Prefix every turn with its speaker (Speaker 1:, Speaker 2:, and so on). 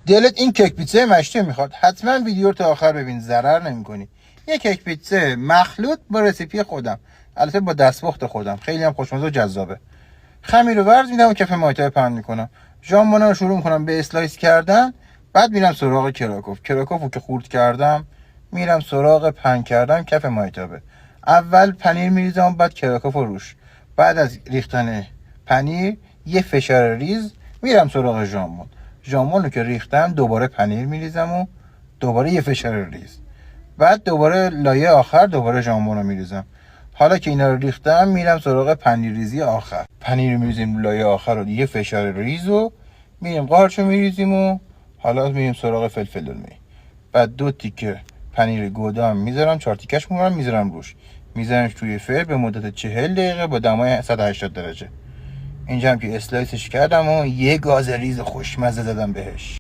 Speaker 1: دلت این کیک پیتزا مشتی میخواد، حتما ویدیو رو تا آخر ببین، ضرر نمیکنی. یه کیک پیتزا مخلوط با رسیپی خودم، البته با دستپخت خودم، خیلی هم خوشمزه و جذابه. خمیر رو ورز میدم و کف مایتای پهن میکنم. ژامبونا رو شروع میکنم به اسلایس کردن، بعد میرم سراغ کراکوف که خورد کردم، میرم سراغ پهن کردن کف مایتابه. اول پنیر میریزم، بعد کراکوف رو روش. بعد از ریختن پنیر یه فشار ریز میرم سراغ ژامبون رو که ریختم دوباره پنیر میریزم و دوباره یه فشار ریز. بعد دوباره لایه آخر دوباره ژامبون رو میریزم. حالا که اینا رو ریختم میرم سراغ پنیر ریزی آخر. پنیر میریزیم لایه آخر رو، یه فشار ریز و میریم قارچو میریزیم و حالا میریم سراغ فلفل المی. بعد 2 تیکه پنیر گودام میذارم، 4 تیکش میذارم روش، میذارمش توی فر به مدت 40 دقیقه با دمای 180 درجه. اینجا هم که اسلایسش کردم و یه گاز ریز خوشمزه زدم بهش.